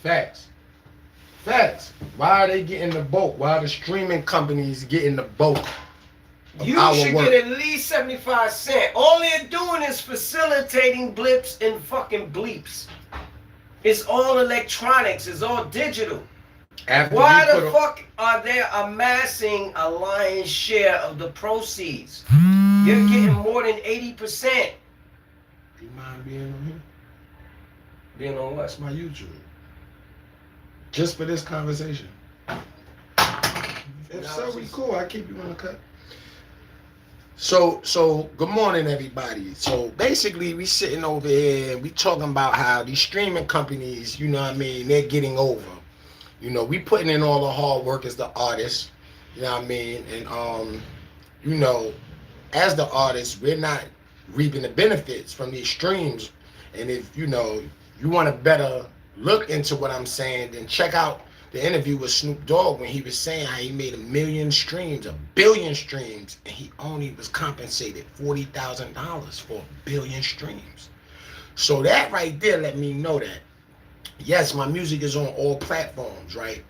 Facts. Facts. Why are they getting the bulk? Why are the streaming companies getting the bulk of You our should work? get at least 75 cents. All they're doing is facilitating blips and fucking bleeps. It's all electronics. It's all digital. After you Why put the a, fuck are they amassing a lion's share of the proceeds? You're getting more than 80%. you mind being on here? Being on what? That's my YouTube. Just for this conversation. If so, we cool. I keep you on the cut. So good morning, everybody. So basically, we sitting over here and we talking about how these streaming companies, you know what I mean, they're getting over. You know, we putting in all the hard work as the artists, you know what I mean, and you know, as the artists, we're not reaping the benefits from these streams. And if you know you want to better look into what I'm saying, then check out the interview with Snoop Dogg when he was saying how he made 1,000,000 streams, 1,000,000,000 streams, and he only was compensated $40,000 for 1,000,000,000 streams. So that right there let me know that yes, my music is on all platforms, right?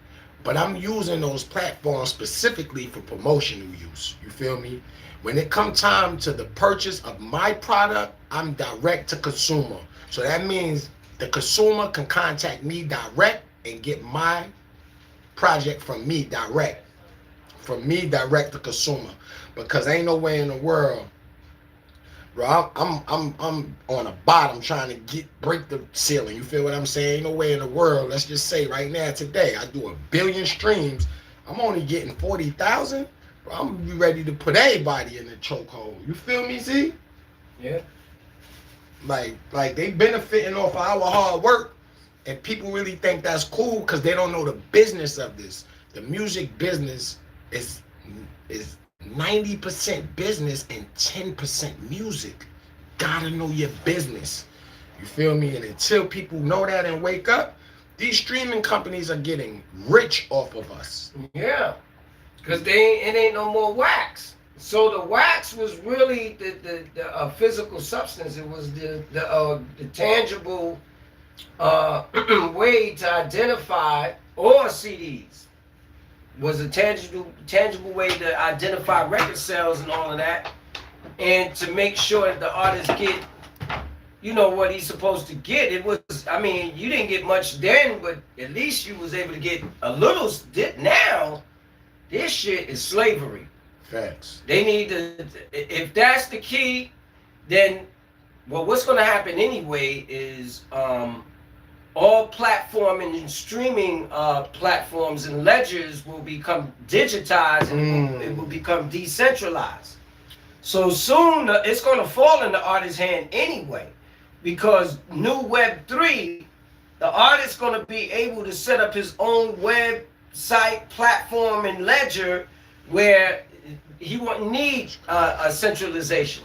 But I'm using those platforms specifically for promotional use. You feel me? When it comes time to the purchase of my product, I'm direct to consumer. So that means the consumer can contact me direct and get my project from me direct. From me direct to consumer. Because ain't no way in the world, bro, I'm on the bottom trying to break the ceiling. You feel what I'm saying? Ain't no way in the world. Let's just say right now today, I do 1,000,000,000 streams. I'm only getting 40,000. Bro, I'm gonna be ready to put everybody in the chokehold. You feel me, Z? Yeah. Like they benefiting off our hard work, and people really think that's cool because they don't know the business of this. The music business is 90% business and 10% music. Gotta know your business. You feel me? And until people know that and wake up, these streaming companies are getting rich off of us. Yeah. Because it ain't no more wax. So the wax was really the physical substance. It was the tangible way to identify, or CDs was a tangible way to identify record sales and all of that, and to make sure that the artist get, you know, what he's supposed to get. It was, I mean, you didn't get much then, but at least you was able to get a little. Now, this shit is slavery. Facts. They need to, if that's the key, then, well, what's going to happen anyway is all platforming and streaming platforms and ledgers will become digitized, and it will become decentralized. So soon it's going to fall in the artist's hand anyway, because new Web3, the artist's going to be able to set up his own website, platform, and ledger where he won't need a centralization.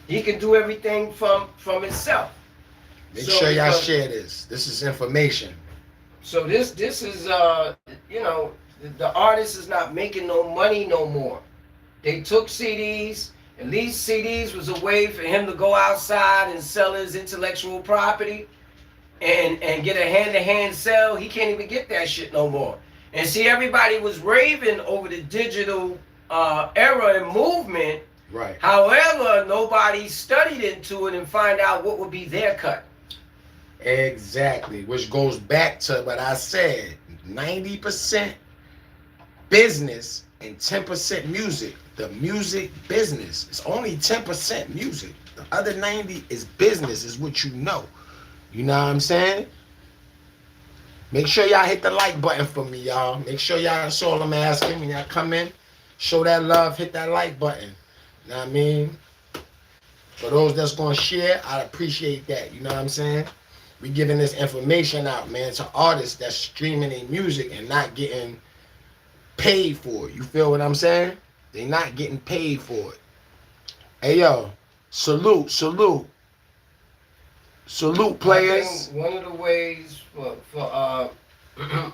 He can do everything from himself. Make sure y'all share this. This is information. So this is you know, the artist is not making no money no more. They took CDs. At least CDs was a way for him to go outside and sell his intellectual property and get a hand-to-hand sale. He can't even get that shit no more. And see, everybody was raving over the digital era and movement. Right. However, nobody studied into it and find out what would be their cut. Exactly. Which goes back to what I said. 90% business and 10% music. The music business. It's only 10% music. The other 90 is business, is what you know. You know what I'm saying? Make sure y'all hit the like button for me, y'all. Make sure y'all, that's all I'm asking. When y'all come in, show that love, hit that like button. You know what I mean? For those that's going to share, I'd appreciate that. You know what I'm saying? We giving this information out, man, to artists that's streaming their music and not getting paid for it. You feel what I'm saying? They not getting paid for it. Hey, yo, salute, players. I think one of the ways for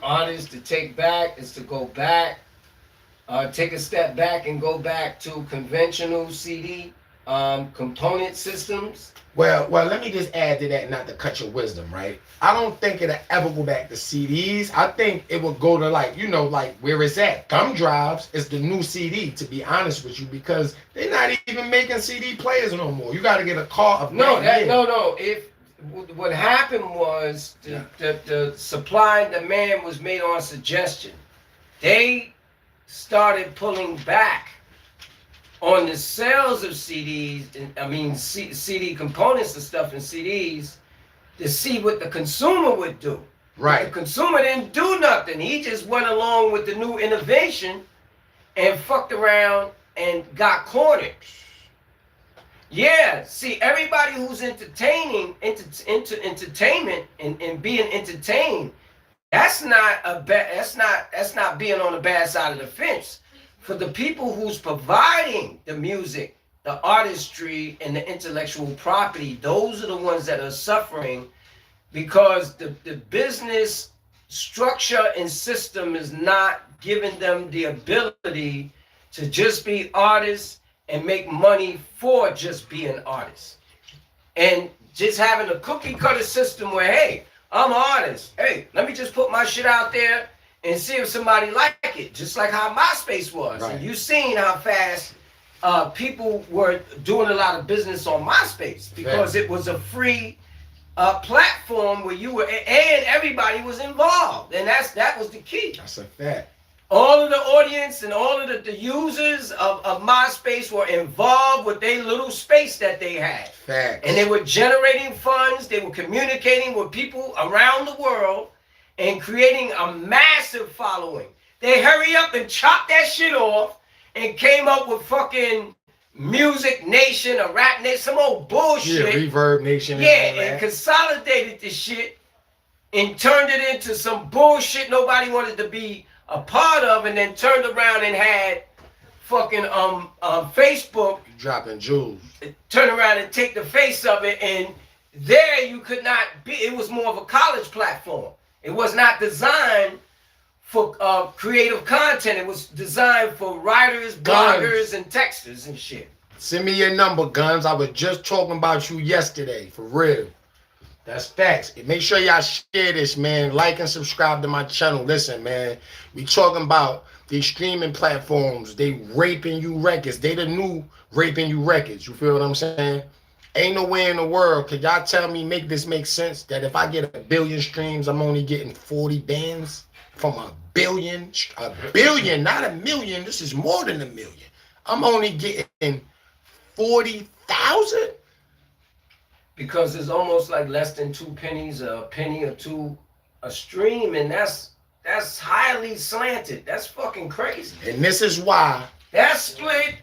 artists to take back is to go back, take a step back and go back to conventional CD component systems. Well, let me just add to that, not to cut your wisdom, right? I don't think it'll ever go back to CDs. I think it will go to like, like where it's at. Thumb drives is the new CD, to be honest with you, because they're not even making CD players no more. You got to get a car of No. If what happened was the supply and demand was made on suggestion. They started pulling back on the sales of CDs, CD components and stuff in CDs, to see what the consumer would do. Right. The consumer didn't do nothing. He just went along with the new innovation and fucked around and got cornered. Yeah, see, everybody who's entertaining, into entertainment and being entertained, that's not being on the bad side of the fence. For the people who's providing the music, the artistry, and the intellectual property, those are the ones that are suffering, because the business structure and system is not giving them the ability to just be artists and make money for just being artists. And just having a cookie cutter system where, hey, I'm an artist. Hey, let me just put my shit out there and see if somebody like it, just like how MySpace was. Right. And you seen how fast people were doing a lot of business on MySpace, because it was a free platform where you were, and everybody was involved, and that was the key. That's a fact. All of the audience and all of the users of MySpace were involved with their little space that they had. Facts. And they were generating funds, they were communicating with people around the world, and creating a massive following. They hurry up and chopped that shit off and came up with fucking Music Nation, or Rap Nation, some old bullshit. Yeah, Reverb Nation. And consolidated the shit and turned it into some bullshit nobody wanted to be a part of, and then turned around and had fucking Facebook dropping jewels. Turn around and take the face of it, and there you could not be. It was more of a college platform. It was not designed for creative content. It was designed for writers, bloggers, and texters and shit. Send me your number, Guns. I was just talking about you yesterday, for real. That's facts. Make sure y'all share this, man. Like and subscribe to my channel. Listen, man, we talking about these streaming platforms. They raping you records. They the new raping you records. You feel what I'm saying? Ain't no way in the world could y'all tell me, make this make sense, that if I get 1 billion streams, I'm only getting 40 bands from 1 billion? 1 billion, not 1 million. This is more than 1 million. I'm only getting 40,000? Because it's almost like less than 2 pennies, a penny or two a stream, and that's highly slanted. That's fucking crazy. And this is why that split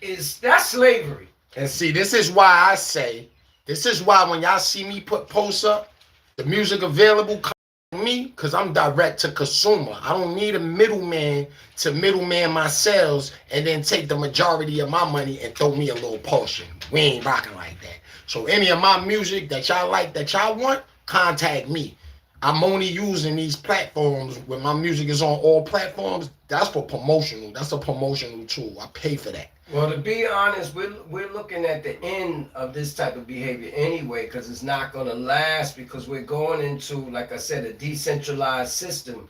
that's slavery. And see, this is why I say, this is why when y'all see me put posts up, the music available, come to me, because I'm direct to consumer. I don't need a middleman to middleman my sales and then take the majority of my money and throw me a little portion. We ain't rocking like that. So any of my music that y'all like, that y'all want, contact me. I'm only using these platforms when my music is on all platforms. That's for promotional. That's a promotional tool. I pay for that. Well, to be honest, we're looking at the end of this type of behavior anyway, because it's not going to last, because we're going into, like I said, a decentralized system,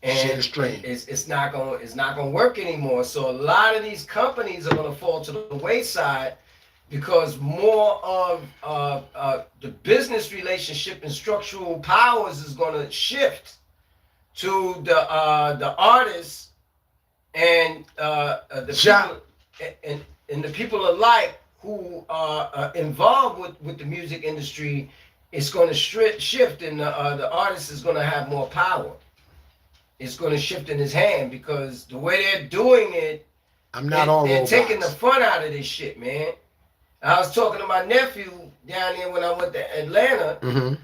and it's not going to work anymore. So a lot of these companies are going to fall to the wayside, because more of the business relationship and structural powers is going to shift to the artists and the people. And the people alike who are involved with the music industry, it's going to shift, and the artist is going to have more power. It's going to shift in his hand, because the way they're doing it, they're taking the fun out of this shit, man. I was talking to my nephew down there when I went to Atlanta,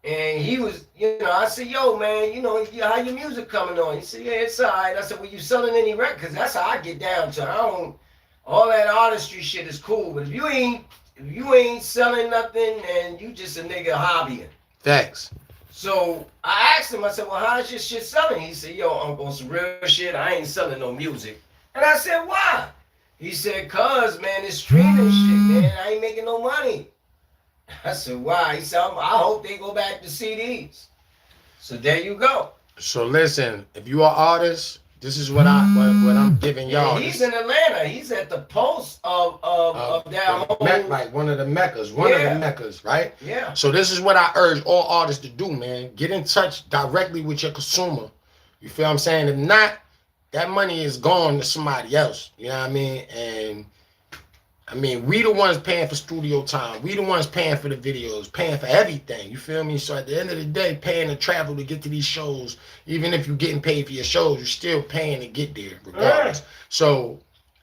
and he was, I said, yo, man, how your music coming on? He said, yeah, it's all right. I said, well, you selling any records? Because that's how I get down to. All that artistry shit is cool, but if you ain't selling nothing, and you just a nigga hobbying. Thanks. So I asked him, I said, well, how's your shit selling? He said, yo, I'm on some real shit. I ain't selling no music. And I said, why? He said, "Cuz man, it's streaming shit, man. I ain't making no money." I said, "Why?" He said, "I hope they go back to CDs." So there you go. So listen, if you are artists, this is what I'm giving Yeah, y'all. he's in Atlanta. He's at the post of that whole Like one of the meccas, one of the Yeah. meccas, right? yeah. So this is what I urge all artists to do, man. Get in touch directly with your consumer. You feel what I'm saying? If not, that money is gone to somebody else. You know what I mean? And I mean, we the ones paying for studio time. We the ones paying for the videos, paying for everything. You feel me? So at the end of the day, paying to travel to get to these shows, even if you're getting paid for your shows, you're still paying to get there, regardless. So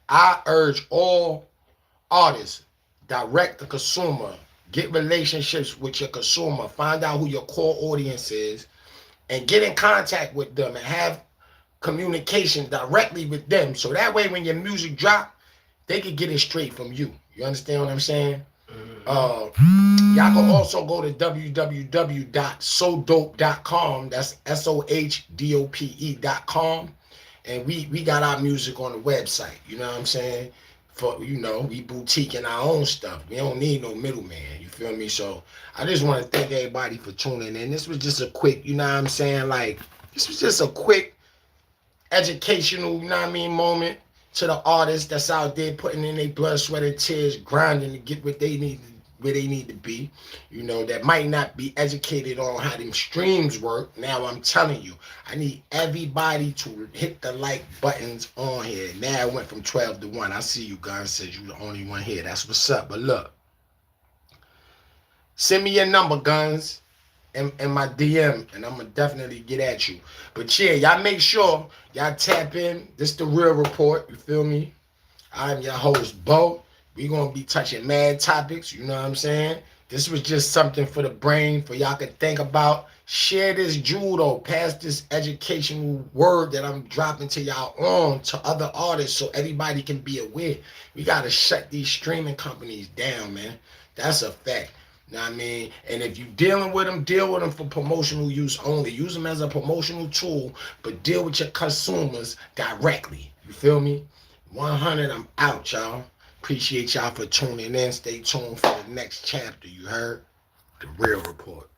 I urge all artists, direct the consumer, get relationships with your consumer, find out who your core audience is, and get in contact with them and have communication directly with them. So that way, when your music drop, they could get it straight from you. You understand what I'm saying? Y'all can also go to www.sodope.com. That's SOHDOPE.com. And we got our music on the website. You know what I'm saying? We boutiquing our own stuff. We don't need no middleman. You feel me? So I just want to thank everybody for tuning in. This was just a quick, you know what I'm saying? Like, this was just a quick educational, you know what I mean, moment to the artists that's out there putting in their blood, sweat, and tears, grinding to get what they need, where they need to be. You know, that might not be educated on how them streams work. Now I'm telling you, I need everybody to hit the like buttons on here. Now it went from 12 to 1. I see you guys said you the only one here. That's what's up. But look, send me your number, guns. In my DM, and I'm gonna definitely get at you. But yeah, y'all make sure y'all tap in. This the real report. You feel me? I'm your host, Bo. We gonna be touching mad topics. You know what I'm saying? This was just something for the brain, for y'all to think about. Share this judo, pass this educational word that I'm dropping to y'all on to other artists, so everybody can be aware. We gotta shut these streaming companies down, man. That's a fact. You know what I mean? And if you're dealing with them, deal with them for promotional use only. Use them as a promotional tool, but deal with your consumers directly. You feel me? 100, I'm out, y'all. Appreciate y'all for tuning in. Stay tuned for the next chapter. You heard? The Real Report.